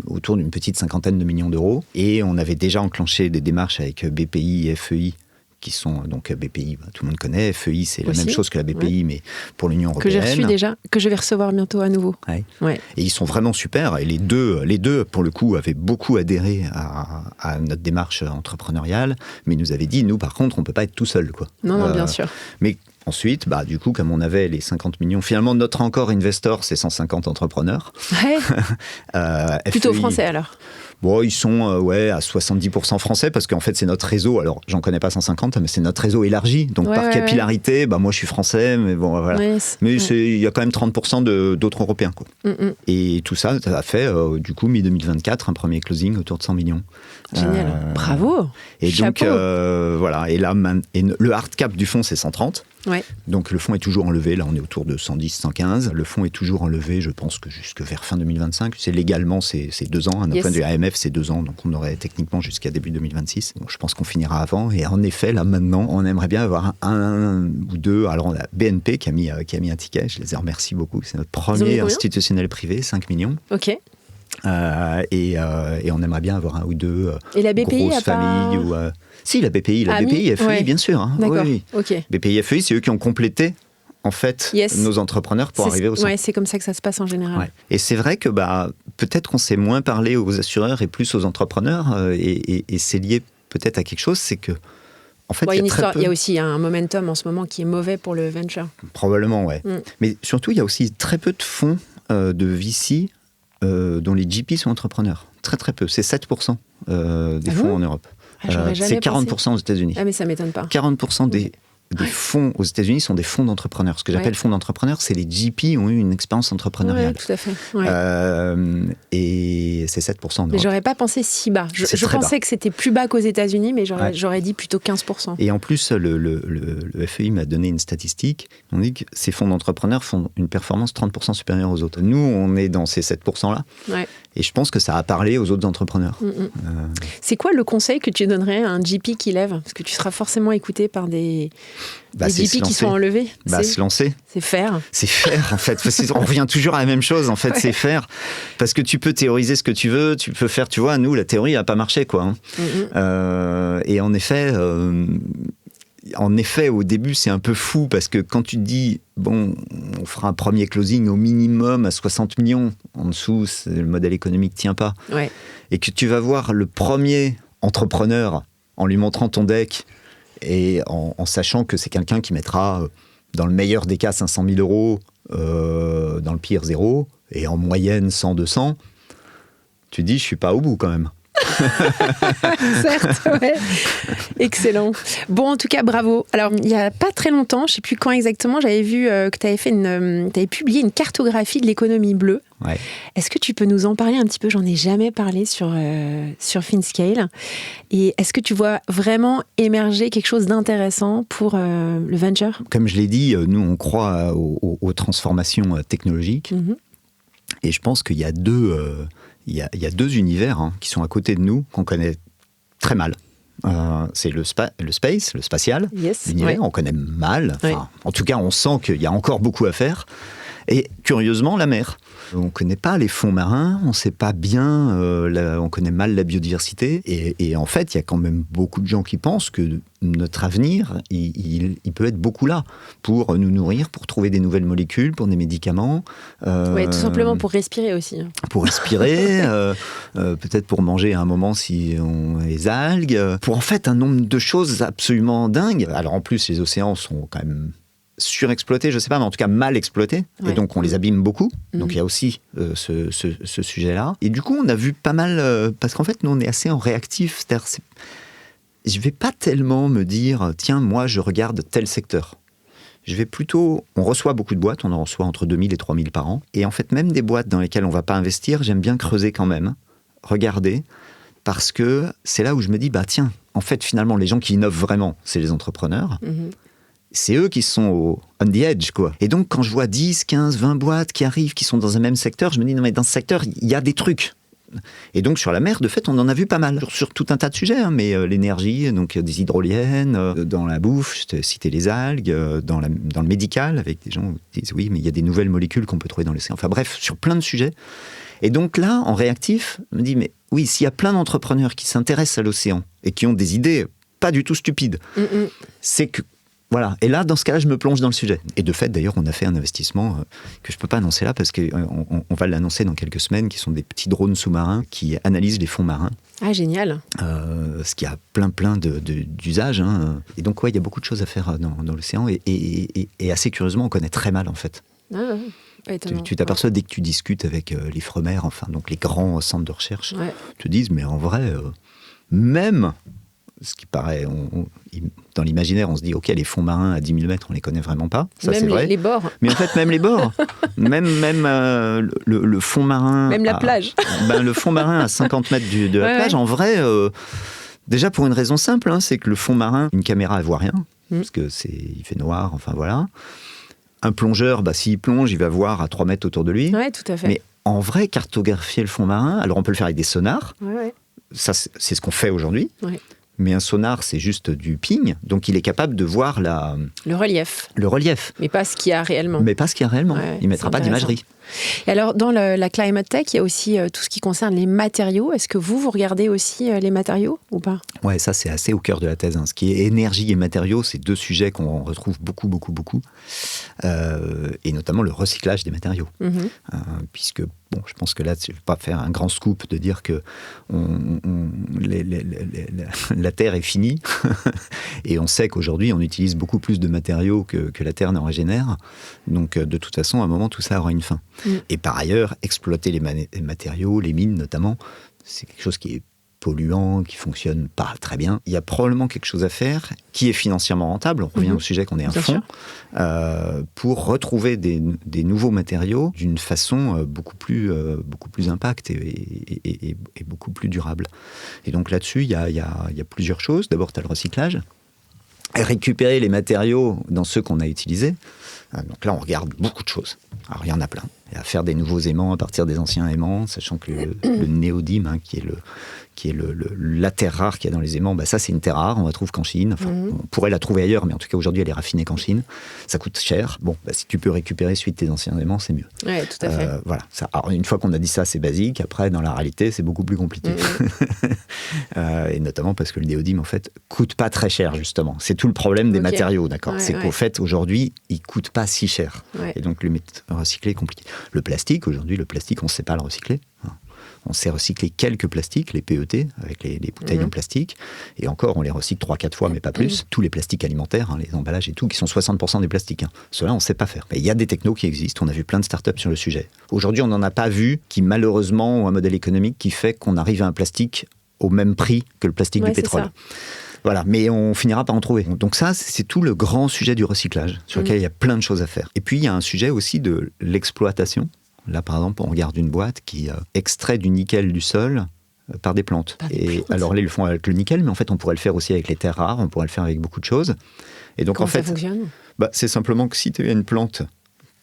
autour d'une petite 50aine de millions d'euros. Et on avait déjà enclenché des démarches avec BPI et FEI, qui sont donc BPI, tout le monde connaît. FEI, c'est la même chose que la BPI, mais pour l'Union européenne. Que j'ai reçu déjà, que je vais recevoir bientôt à nouveau. Et ils sont vraiment super. Et les deux, pour le coup, avaient beaucoup adhéré à notre démarche entrepreneuriale, mais ils nous avaient dit, nous, par contre, on ne peut pas être tout seul, quoi. Non, bien sûr. Mais ensuite, du coup, comme on avait les 50 millions, finalement, notre encore investor, c'est 150 entrepreneurs. Plutôt français, alors. Ils sont à 70% français parce qu'en fait c'est notre réseau. Alors j'en connais pas 150, mais c'est notre réseau élargi. Donc par capillarité, moi je suis français, mais bon voilà. Mais il y a quand même 30% d'autres Européens, quoi. Et tout ça a fait du coup mi-2024 un premier closing autour de 100 millions. Génial, bravo. Et donc voilà. Et là, le hard cap du fonds c'est 130. Donc le fonds est toujours en levée, là on est autour de 110, 115. Le fonds est toujours en levée, je pense que jusque vers fin 2025. C'est légalement c'est 2 ans, d'un point de vue AMF c'est 2 ans, donc on aurait techniquement jusqu'à début 2026. Donc je pense qu'on finira avant. Et en effet, là maintenant, on aimerait bien avoir un ou deux. Alors on a BNP qui a mis un ticket, je les remercie beaucoup. C'est notre premier institutionnel privé, 5 millions. Ok. Et on aimerait bien avoir un ou deux et la BPI grosses familles ou si la BPI et FEI bien sûr. D'accord. Oui. Okay. BPI et FEI, c'est eux qui ont complété en fait nos entrepreneurs pour arriver au centre. C'est comme ça que ça se passe en général. Et c'est vrai que peut-être qu'on s'est moins parlé aux assureurs et plus aux entrepreneurs et c'est lié peut-être à quelque chose, c'est que en fait, il y a aussi un momentum en ce moment qui est mauvais pour le venture. Probablement, mais surtout il y a aussi très peu de fonds de VC dont les GP sont entrepreneurs. Très très peu, c'est 7% des fonds en Europe. C'est 40% aux États-Unis. Ah mais ça m'étonne pas. 40% des fonds aux États-Unis sont des fonds d'entrepreneurs. Ce que j'appelle fonds d'entrepreneurs, c'est les GP ont eu une expérience entrepreneuriale. Tout à fait. Et c'est 7%. Mais j'aurais pas pensé si bas. Je pensais que c'était plus bas qu'aux États-Unis, mais j'aurais dit plutôt 15%. Et en plus, le FEI m'a donné une statistique. On dit que ces fonds d'entrepreneurs font une performance 30% supérieure aux autres. Nous, on est dans ces 7%-là. Et je pense que ça a parlé aux autres entrepreneurs. C'est quoi le conseil que tu donnerais à un GP qui lève ? Parce que tu seras forcément écouté par des GP qui sont enlevés. Se lancer. C'est faire. C'est faire, en fait. On revient toujours à la même chose, en fait, c'est faire. Parce que tu peux théoriser ce que tu veux, tu peux faire, tu vois, nous, la théorie n'a pas marché, quoi. Et en effet, en effet, au début, c'est un peu fou parce que quand tu te dis, bon, on fera un premier closing au minimum à 60 millions, en dessous, le modèle économique ne tient pas, et que tu vas voir le premier entrepreneur en lui montrant ton deck et en sachant que c'est quelqu'un qui mettra, dans le meilleur des cas, 500 000 euros, dans le pire, 0, et en moyenne 100, 200, tu te dis, je ne suis pas au bout quand même. Certes, ouais. Excellent. Bon, en tout cas, bravo. Alors, il n'y a pas très longtemps, je ne sais plus quand exactement, j'avais vu que tu avais publié une cartographie de l'économie bleue. Ouais. Est-ce que tu peux nous en parler un petit peu ? J'en ai jamais parlé sur FinScale. Et est-ce que tu vois vraiment émerger quelque chose d'intéressant pour le venture ? Comme je l'ai dit, nous, on croit aux transformations technologiques. Mm-hmm. Et je pense qu'il y a deux deux univers qui sont à côté de nous, qu'on connaît très mal. C'est le spatial, l'univers, on connaît mal. En tout cas, on sent qu'il y a encore beaucoup à faire. Et curieusement, la mer. On ne connaît pas les fonds marins, on ne sait pas bien, on connaît mal la biodiversité. Et en fait, il y a quand même beaucoup de gens qui pensent que notre avenir, il peut être beaucoup là, pour nous nourrir, pour trouver des nouvelles molécules, pour des médicaments. Oui, tout simplement pour respirer aussi. Pour respirer, peut-être pour manger à un moment si on les algues, pour en fait un nombre de choses absolument dingues. Alors en plus, les océans sont quand même surexploités, je sais pas, mais en tout cas mal exploités, et donc on les abîme beaucoup. Donc il y a aussi ce sujet-là. Et du coup, on a vu pas mal, parce qu'en fait, nous, on est assez en réactif. C'est-à-dire, je vais pas tellement me dire, tiens, moi, je regarde tel secteur. Je vais plutôt... On reçoit beaucoup de boîtes, on en reçoit entre 2000 et 3000 par an. Et en fait, même des boîtes dans lesquelles on va pas investir, j'aime bien creuser quand même, regarder, parce que c'est là où je me dis, bah tiens, en fait, finalement, les gens qui innovent vraiment, c'est les entrepreneurs. C'est eux qui sont on the edge, quoi. Et donc, quand je vois 10, 15, 20 boîtes qui arrivent, qui sont dans un même secteur, je me dis, non, mais dans ce secteur, il y a des trucs. Et donc, sur la mer, de fait, on en a vu pas mal. Sur tout un tas de sujets, mais l'énergie, donc des hydroliennes, dans la bouffe, je te citais les algues, dans le médical, avec des gens qui disent, oui, mais il y a des nouvelles molécules qu'on peut trouver dans l'océan. Enfin bref, sur plein de sujets. Et donc là, en réactif, je me dis, mais oui, s'il y a plein d'entrepreneurs qui s'intéressent à l'océan et qui ont des idées pas du tout stupides, c'est que voilà. Et là, dans ce cas-là, je me plonge dans le sujet. Et de fait, d'ailleurs, on a fait un investissement que je ne peux pas annoncer là parce qu'on va l'annoncer dans quelques semaines, qui sont des petits drones sous-marins qui analysent les fonds marins. Ah, génial. Ce qui a plein d'usages. Et donc, il y a beaucoup de choses à faire dans l'océan. Et assez curieusement, on connaît très mal, en fait. Ah, ouais. Tu t'aperçois dès que tu discutes avec l'IFREMER, enfin, donc les grands centres de recherche, te disent, mais en vrai, même... Ce qui paraît, dans l'imaginaire, on se dit, ok, les fonds marins à 10 000 mètres, on les connaît vraiment pas. Ça, même c'est vrai. Les bords. Mais en fait, même les bords, même le fond marin. Même la plage. Le fond marin à 50 mètres de la plage, en vrai, déjà pour une raison simple, c'est que le fond marin, une caméra, elle voit rien, parce que il fait noir, enfin voilà. Un plongeur, s'il plonge, il va voir à 3 mètres autour de lui. Oui, tout à fait. Mais en vrai, cartographier le fond marin, alors on peut le faire avec des sonars. Ça, c'est ce qu'on fait aujourd'hui. Mais un sonar, c'est juste du ping, donc il est capable de voir le relief. Le relief. Mais pas ce qu'il y a réellement. Il ne mettra pas d'imagerie. Et alors, dans la Climate Tech, il y a aussi tout ce qui concerne les matériaux. Est-ce que vous regardez aussi les matériaux ou pas ? Ouais, ça, c'est assez au cœur de la thèse. Ce qui est énergie et matériaux, c'est deux sujets qu'on retrouve beaucoup. Et notamment le recyclage des matériaux. Puisque, je pense que là, je ne vais pas faire un grand scoop de dire que la Terre est finie. Et on sait qu'aujourd'hui, on utilise beaucoup plus de matériaux que la Terre n'en régénère. Donc, de toute façon, à un moment, tout ça aura une fin. Et par ailleurs, exploiter les matériaux, les mines notamment, c'est quelque chose qui est polluant, qui fonctionne pas très bien. Il y a probablement quelque chose à faire qui est financièrement rentable. On revient au sujet qu'on est un fonds pour retrouver des nouveaux matériaux d'une façon beaucoup plus impact et beaucoup plus durable. Et donc là-dessus, il y a plusieurs choses. D'abord, tu as le recyclage. Récupérer les matériaux dans ceux qu'on a utilisés. Donc là, on regarde beaucoup de choses. Alors, il y en a plein. et à faire des nouveaux aimants à partir des anciens aimants, sachant que le néodyme, qui est la terre rare qu'il y a dans les aimants, ça c'est une terre rare, on la trouve qu'en Chine. Enfin, on pourrait la trouver ailleurs, mais en tout cas aujourd'hui elle est raffinée qu'en Chine. Ça coûte cher. Bon, si tu peux récupérer suite tes anciens aimants, c'est mieux. Oui, tout à fait. Voilà. Alors, une fois qu'on a dit ça, c'est basique. Après, dans la réalité, c'est beaucoup plus compliqué. Et notamment parce que le néodyme, en fait, coûte pas très cher, justement. C'est tout le problème des matériaux, d'accord. C'est qu'au fait, aujourd'hui, il coûte pas si cher. Et donc, le recycler est compliqué. Le plastique, aujourd'hui, on ne sait pas le recycler. On sait recycler quelques plastiques, les PET, avec les bouteilles en plastique. Et encore, on les recycle 3-4 fois, mais pas plus. Tous les plastiques alimentaires, les emballages et tout, qui sont 60% des plastiques. Ceux-là, on ne sait pas faire. Mais il y a des technos qui existent. On a vu plein de startups sur le sujet. Aujourd'hui, on n'en a pas vu qui, malheureusement, ont un modèle économique qui fait qu'on arrive à un plastique au même prix que le plastique du pétrole. Voilà, mais on finira par en trouver. Donc ça, c'est tout le grand sujet du recyclage, sur lequel il y a plein de choses à faire. Et puis, il y a un sujet aussi de l'exploitation. Là, par exemple, on regarde une boîte qui extrait du nickel du sol par des plantes. Alors là, ils le font avec le nickel, mais en fait, on pourrait le faire aussi avec les terres rares, on pourrait le faire avec beaucoup de choses. Et donc, comment ça fonctionne ? C'est simplement que si tu as une plante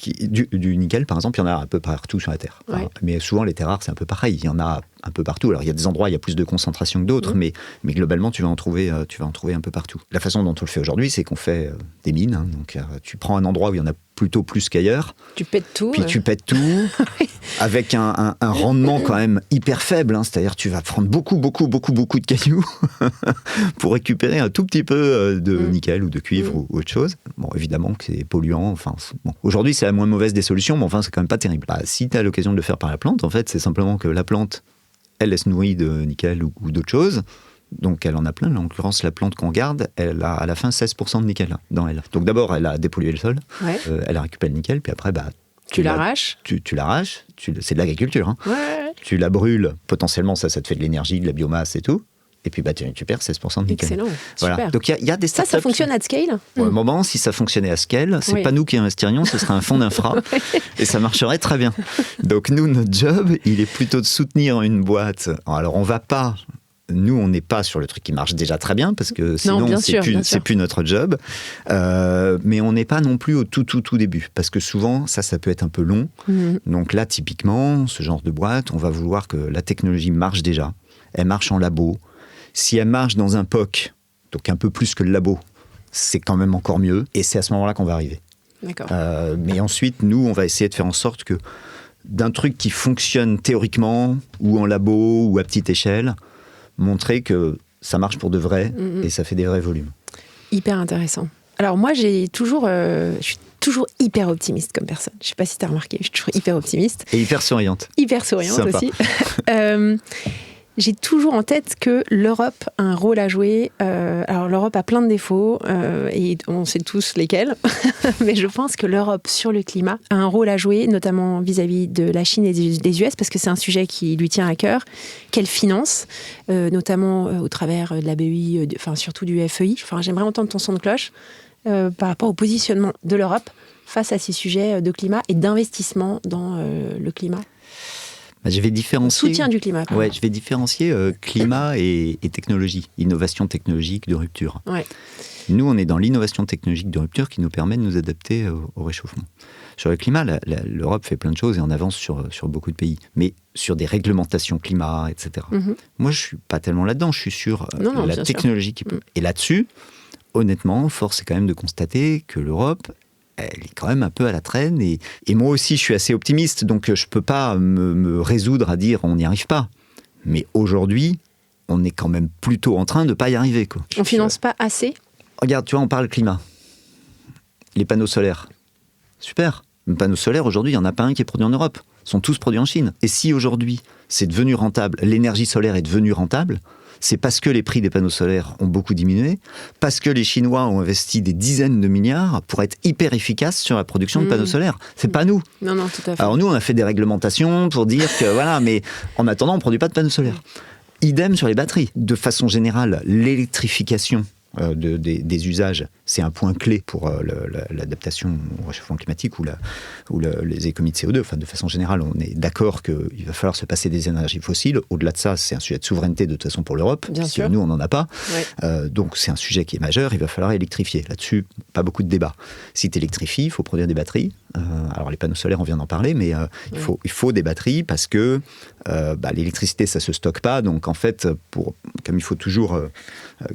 du nickel, par exemple, il y en a un peu partout sur la Terre. Mais souvent, les terres rares, c'est un peu pareil. Il y en a un peu partout. Alors, il y a des endroits où il y a plus de concentration que d'autres, mais globalement, tu vas en trouver un peu partout. La façon dont on le fait aujourd'hui, c'est qu'on fait des mines. Donc, tu prends un endroit où il y en a plutôt plus qu'ailleurs. Tu pètes tout. Puis tu pètes tout, avec un rendement quand même hyper faible. C'est-à-dire, tu vas prendre beaucoup de cailloux pour récupérer un tout petit peu de nickel ou de cuivre ou autre chose. Bon, évidemment que c'est polluant. Enfin, aujourd'hui, c'est la moins mauvaise des solutions, mais enfin, c'est quand même pas terrible. Si tu as l'occasion de le faire par la plante, en fait, c'est simplement que la plante, elle se nourrit de nickel ou d'autres choses. Donc, elle en a plein. En l'occurrence, la plante qu'on garde, elle a à la fin 16% de nickel dans elle. Donc, d'abord, elle a dépollué le sol. Elle a récupéré le nickel. Puis après, tu l'arraches. Tu l'arraches. C'est de l'agriculture. Tu la brûles. Potentiellement, ça te fait de l'énergie, de la biomasse et tout. Et puis, tu perds 16% de nickel. Excellent. Voilà. Super. Donc, il y a des startups. Ça fonctionne à scale. Pour le moment, si ça fonctionnait à scale, c'est pas nous qui investirions, ce serait un fonds d'infra. Et ça marcherait très bien. Donc, nous, notre job, il est plutôt de soutenir une boîte. Alors, on va pas... Nous, on n'est pas sur le truc qui marche déjà très bien, parce que sinon, c'est plus notre job. Mais on n'est pas non plus au tout début, parce que souvent, ça peut être un peu long. Donc là, typiquement, ce genre de boîte, on va vouloir que la technologie marche déjà. Elle marche en labo. Si elle marche dans un POC, donc un peu plus que le labo, c'est quand même encore mieux. Et c'est à ce moment-là qu'on va arriver. D'accord. Mais ensuite, nous, on va essayer de faire en sorte que d'un truc qui fonctionne théoriquement, ou en labo, ou à petite échelle, montrer que ça marche pour de vrai et ça fait des vrais volumes. Hyper intéressant. Alors moi, je suis toujours hyper optimiste comme personne. Je ne sais pas si tu as remarqué, je suis toujours hyper optimiste. Et hyper souriante. Hyper souriante Sympa. Aussi. J'ai toujours en tête que l'Europe a un rôle à jouer. Alors l'Europe a plein de défauts et on sait tous lesquels. Mais je pense que l'Europe sur le climat a un rôle à jouer, notamment vis-à-vis de la Chine et des US, parce que c'est un sujet qui lui tient à cœur, qu'elle finance, notamment au travers de la BEI, surtout du FEI. J'aimerais entendre ton son de cloche par rapport au positionnement de l'Europe face à ces sujets de climat et d'investissement dans le climat. Je vais différencier. Soutien du climat. Je vais différencier climat et technologie, innovation technologique de rupture. Nous, on est dans l'innovation technologique de rupture qui nous permet de nous adapter au réchauffement. Sur le climat, l'Europe fait plein de choses et en avance sur beaucoup de pays. Mais sur des réglementations climat, etc. Moi, je ne suis pas tellement là-dedans. Je suis sur la technologie qui peut. Et là-dessus, honnêtement, force est quand même de constater que l'Europe, elle est quand même un peu à la traîne. Et moi aussi, je suis assez optimiste, donc je ne peux pas me résoudre à dire on n'y arrive pas. Mais aujourd'hui, on est quand même plutôt en train de ne pas y arriver. On ne finance pas assez ? Regarde, tu vois, on parle climat. Les panneaux solaires. Super. Les panneaux solaires, aujourd'hui, il n'y en a pas un qui est produit en Europe. Ils sont tous produits en Chine. Et si aujourd'hui, c'est devenu rentable, l'énergie solaire est devenue rentable, c'est parce que les prix des panneaux solaires ont beaucoup diminué, parce que les Chinois ont investi des dizaines de milliards pour être hyper efficaces sur la production de panneaux solaires. C'est pas nous. Non, tout à fait. Alors nous, on a fait des réglementations pour dire que voilà, mais en attendant, on ne produit pas de panneaux solaires. Idem sur les batteries. De façon générale, l'électrification des usages, c'est un point clé pour l'adaptation au réchauffement climatique ou les économies de CO2. Enfin, de façon générale, on est d'accord qu'il va falloir se passer des énergies fossiles. Au-delà de ça, c'est un sujet de souveraineté de toute façon pour l'Europe. Bien parce sûr. que nous, on n'en a pas. Ouais. Donc, c'est un sujet qui est majeur. Il va falloir électrifier. Là-dessus, pas beaucoup de débats. Si tu électrifies, il faut produire des batteries. Alors les panneaux solaires, on vient d'en parler, mais il faut des batteries parce que l'électricité, ça ne se stocke pas. Donc en fait, comme il faut toujours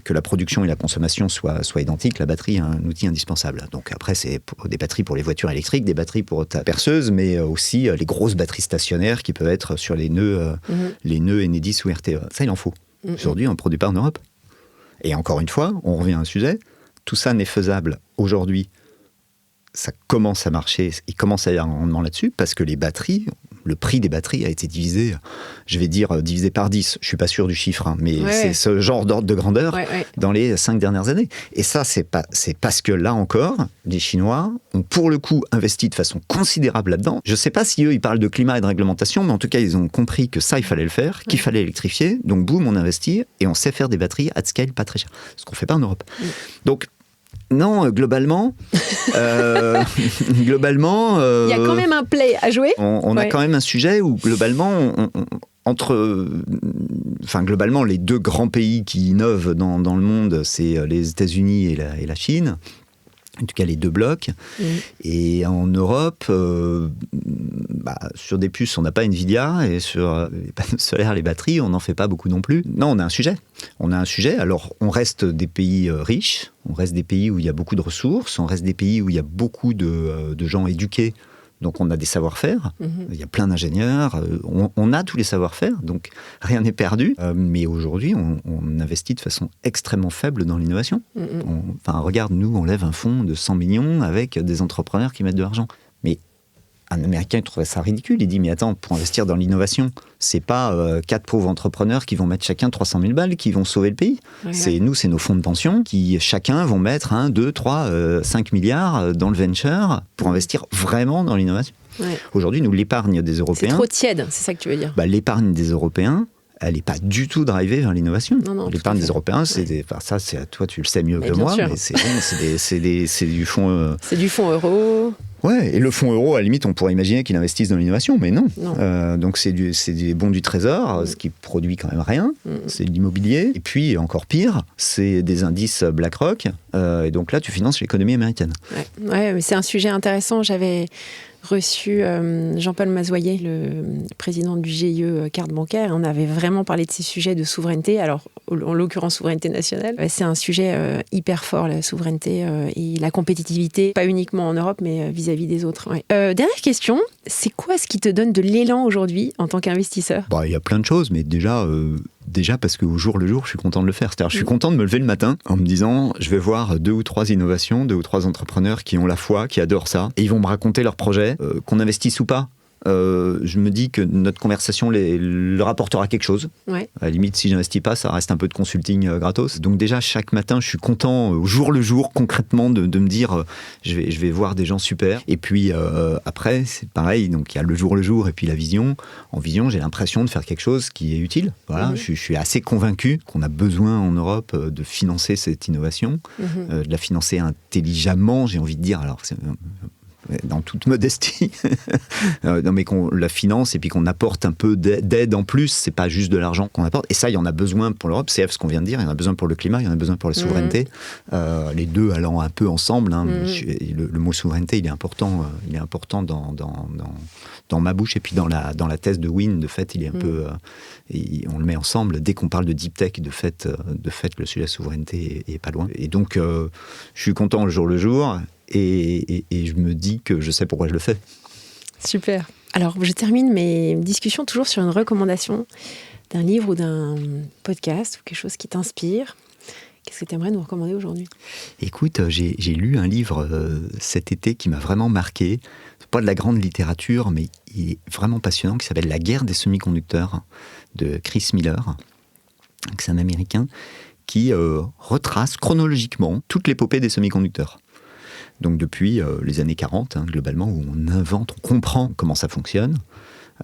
que la production et la consommation soient identiques, la batterie est un outil indispensable. Donc après, c'est des batteries pour les voitures électriques, des batteries pour ta perceuse, mais aussi les grosses batteries stationnaires qui peuvent être sur les nœuds Enedis ou RTE. Ça, il en faut. Aujourd'hui, on ne produit pas en Europe. Et encore une fois, on revient à un sujet, tout ça n'est faisable aujourd'hui. Ça commence à marcher, il commence à y avoir un rendement là-dessus, parce que les batteries, le prix des batteries a été divisé par 10. Je ne suis pas sûr du chiffre, mais c'est ce genre d'ordre de grandeur dans les 5 dernières années. Et ça, c'est parce que là encore, les Chinois ont pour le coup investi de façon considérable là-dedans. Je ne sais pas si eux, ils parlent de climat et de réglementation, mais en tout cas, ils ont compris que ça, il fallait le faire, qu'il fallait électrifier. Donc boum, on investit et on sait faire des batteries at scale pas très cher. Ce qu'on ne fait pas en Europe. Donc, non, globalement, il y a quand même un play à jouer. On a quand même un sujet où globalement, globalement, les deux grands pays qui innovent dans le monde, c'est les États-Unis et la Chine. En tout cas, les deux blocs. Et en Europe, sur des puces, on n'a pas Nvidia, et sur les panneaux solaires, les batteries, on n'en fait pas beaucoup non plus. Non, on a un sujet. Alors, on reste des pays riches, on reste des pays où il y a beaucoup de ressources, on reste des pays où il y a beaucoup de gens éduqués. Donc on a des savoir-faire, il y a plein d'ingénieurs, on a tous les savoir-faire, donc rien n'est perdu. Mais aujourd'hui, on investit de façon extrêmement faible dans l'innovation. Regarde, nous, on lève un fonds de 100 millions avec des entrepreneurs qui mettent de l'argent. Mais un Américain, il trouvait ça ridicule. Il dit, mais attends, pour investir dans l'innovation, c'est pas 4 pauvres entrepreneurs qui vont mettre chacun 300 000 balles qui vont sauver le pays. C'est nos fonds de pension qui, chacun, vont mettre 1, 2, 3, 5 milliards dans le venture pour investir vraiment dans l'innovation. Aujourd'hui, nous, l'épargne des Européens... C'est trop tiède, c'est ça que tu veux dire. L'épargne des Européens, elle n'est pas du tout drivée vers l'innovation. L'épargne des Européens, ça, c'est toi, tu le sais mieux que moi, mais c'est du fonds... C'est du fonds euro... Ouais, et le fonds euro, à la limite, on pourrait imaginer qu'il investisse dans l'innovation, mais non. Donc c'est des bons du trésor, ce qui produit quand même rien. C'est de l'immobilier. Et puis, encore pire, c'est des indices BlackRock. Et donc là, tu finances l'économie américaine. Ouais, mais c'est un sujet intéressant. J'avais reçu Jean-Paul Mazoyer, le président du GIE carte bancaire. On avait vraiment parlé de ces sujets de souveraineté. Alors, en l'occurrence, souveraineté nationale. C'est un sujet hyper fort, la souveraineté et la compétitivité, pas uniquement en Europe, mais vis-à-vis des autres. Dernière question, c'est quoi ce qui te donne de l'élan aujourd'hui en tant qu'investisseur ? Il y a plein de choses, mais déjà parce qu'au jour le jour, je suis content de le faire. C'est-à-dire, je suis content de me lever le matin en me disant, je vais voir 2 ou 3 innovations, 2 ou 3 entrepreneurs qui ont la foi, qui adorent ça, et ils vont me raconter leurs projets, qu'on investisse ou pas. Je me dis que notre conversation leur apportera quelque chose. À la limite, si j'investis pas, ça reste un peu de consulting gratos. Donc déjà, chaque matin, je suis content, au jour le jour, concrètement, de me dire, je vais voir des gens super. Et puis après, c'est pareil, donc il y a le jour et puis la vision. En vision, j'ai l'impression de faire quelque chose qui est utile. Voilà, je suis assez convaincu qu'on a besoin en Europe de financer cette innovation, de la financer intelligemment, j'ai envie de dire. Alors, dans toute modestie, non, mais qu'on la finance et puis qu'on apporte un peu d'aide en plus, c'est pas juste de l'argent qu'on apporte, et ça il y en a besoin pour l'Europe, c'est ce qu'on vient de dire, il y en a besoin pour le climat, il y en a besoin pour la souveraineté, les deux allant un peu ensemble, le mot souveraineté il est important dans ma bouche, et puis dans la thèse de Wynne, de fait il est un peu, on le met ensemble, dès qu'on parle de deep tech, de fait le sujet de la souveraineté est pas loin, et donc je suis content le jour, et je me dis que je sais pourquoi je le fais. Super. Alors, je termine mes discussions toujours sur une recommandation d'un livre ou d'un podcast ou quelque chose qui t'inspire. Qu'est-ce que tu aimerais nous recommander aujourd'hui ? Écoute, j'ai lu un livre cet été qui m'a vraiment marqué. C'est pas de la grande littérature, mais il est vraiment passionnant, qui s'appelle « La guerre des semi-conducteurs » de Chris Miller. C'est un Américain qui retrace chronologiquement toute l'épopée des semi-conducteurs. Donc depuis les années 40, globalement, où on invente, on comprend comment ça fonctionne,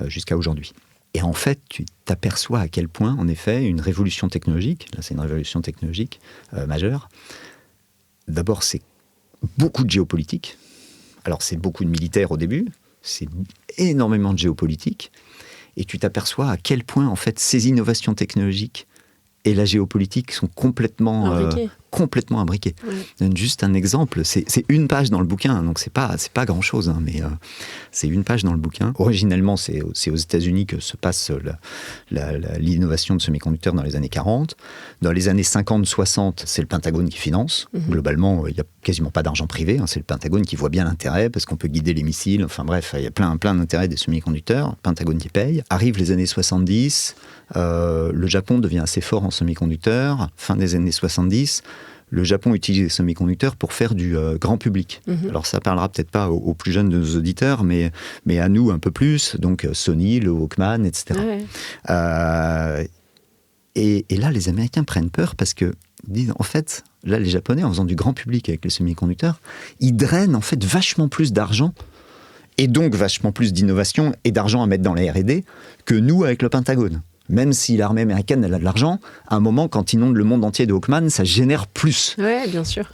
jusqu'à aujourd'hui. Et en fait, tu t'aperçois à quel point, en effet, une révolution technologique, là c'est une révolution technologique majeure, d'abord c'est beaucoup de géopolitique, alors c'est beaucoup de militaires au début, c'est énormément de géopolitique, et tu t'aperçois à quel point, en fait, ces innovations technologiques et la géopolitique sont complètement complètement imbriqué. Je donne juste un exemple. C'est une page dans le bouquin, donc c'est pas grand-chose, hein, mais c'est une page dans le bouquin. Originellement, c'est aux États-Unis que se passe l'innovation de semi-conducteurs dans les années 40. Dans les années 50-60, c'est le Pentagone qui finance. Globalement, il n'y a quasiment pas d'argent privé. Hein, c'est le Pentagone qui voit bien l'intérêt parce qu'on peut guider les missiles. Enfin bref, il y a plein d'intérêts des semi-conducteurs. Pentagone qui paye. Arrivent les années 70. Le Japon devient assez fort en semi-conducteurs. Fin des années 70. Le Japon utilise les semi-conducteurs pour faire du grand public. Alors ça parlera peut-être pas aux plus jeunes de nos auditeurs, mais à nous un peu plus. Donc Sony, le Walkman, etc. Et là, les Américains prennent peur parce que disent, en fait, là, les Japonais, en faisant du grand public avec les semi-conducteurs, ils drainent en fait vachement plus d'argent et donc vachement plus d'innovation et d'argent à mettre dans la R&D que nous avec le Pentagone. Même si l'armée américaine, elle a de l'argent, à un moment, quand ils inondent le monde entier de Hawkman, ça génère plus. Ouais, bien sûr.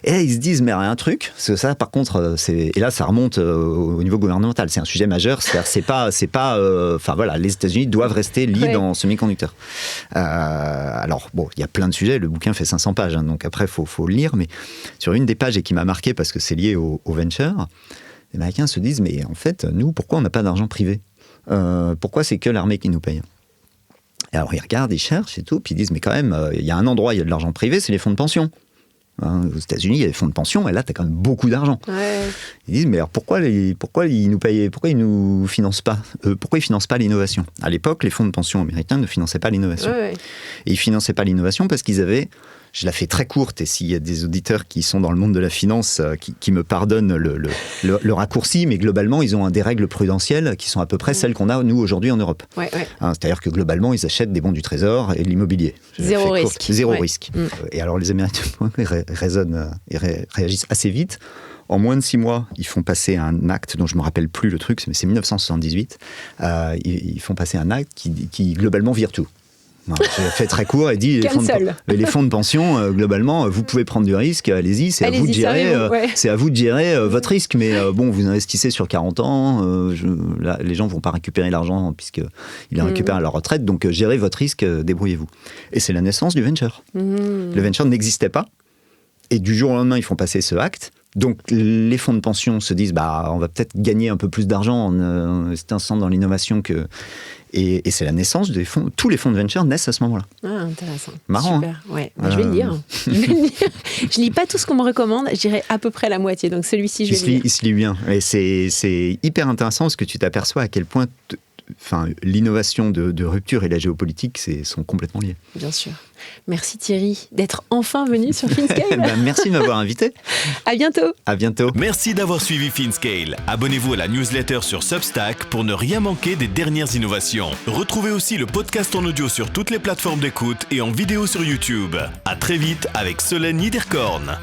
Et là, ils se disent, mais il y a un truc, parce que ça, par contre, et là, ça remonte au niveau gouvernemental, c'est un sujet majeur, c'est pas enfin voilà, les États-Unis doivent rester lead en semi-conducteurs. Alors, bon, il y a plein de sujets, le bouquin fait 500 pages, hein, donc après, faut le lire, mais sur une des pages, et qui m'a marqué parce que c'est lié au venture, les Américains se disent, mais en fait, nous, pourquoi on n'a pas d'argent privé ? Pourquoi c'est que l'armée qui nous paye ? Et alors, ils regardent, ils cherchent et tout, puis ils disent, mais quand même, il y a un endroit, il y a de l'argent privé, c'est les fonds de pension. Aux États-Unis, il y a des fonds de pension, et là, tu as quand même beaucoup d'argent. Ouais. Ils disent, mais alors pourquoi ils nous payent, pourquoi ils nous financent pas pourquoi ils financent pas l'innovation ? À l'époque, les fonds de pension américains ne finançaient pas l'innovation. Ouais. Et ils finançaient pas l'innovation parce qu'ils avaient, je la fais très courte, et s'il y a des auditeurs qui sont dans le monde de la finance, qui me pardonnent le raccourci, mais globalement, ils ont des règles prudentielles qui sont à peu près celles qu'on a, nous, aujourd'hui, en Europe. Ouais. Hein, c'est-à-dire que globalement, ils achètent des bons du Trésor et de l'immobilier. Zéro risque. Zéro risque. Et alors, les Américains réagissent assez vite. En moins de 6 mois, ils font passer un acte dont je ne me rappelle plus le truc, mais c'est 1978. Ils font passer un acte qui globalement vire tout. J'ai fait très court et dit les fonds de pension, globalement, vous pouvez prendre du risque, allez-y, c'est à vous de gérer votre risque. Mais bon, vous investissez sur 40 ans, les gens ne vont pas récupérer l'argent puisqu'ils le récupèrent à leur retraite, donc gérez votre risque, débrouillez-vous. Et c'est la naissance du venture. Le venture n'existait pas, et du jour au lendemain, ils font passer ce acte. Donc les fonds de pension se disent, on va peut-être gagner un peu plus d'argent en investissant dans l'innovation que... Et c'est la naissance des fonds. Tous les fonds de venture naissent à ce moment-là. Ah, intéressant. Marrant. Super. Hein. Ouais. Je vais le lire. Je lis pas tout ce qu'on me recommande. Je dirais à peu près la moitié. Donc celui-ci, je vais le lire. Il se lit bien. Et c'est hyper intéressant parce que tu t'aperçois à quel point l'innovation de rupture et la géopolitique sont complètement liés. Bien sûr. Merci Thierry d'être enfin venu sur FinScale. Merci de m'avoir invité. À bientôt. À bientôt. Merci d'avoir suivi FinScale. Abonnez-vous à la newsletter sur Substack pour ne rien manquer des dernières innovations. Retrouvez aussi le podcast en audio sur toutes les plateformes d'écoute et en vidéo sur YouTube. À très vite avec Solène Niederkorn.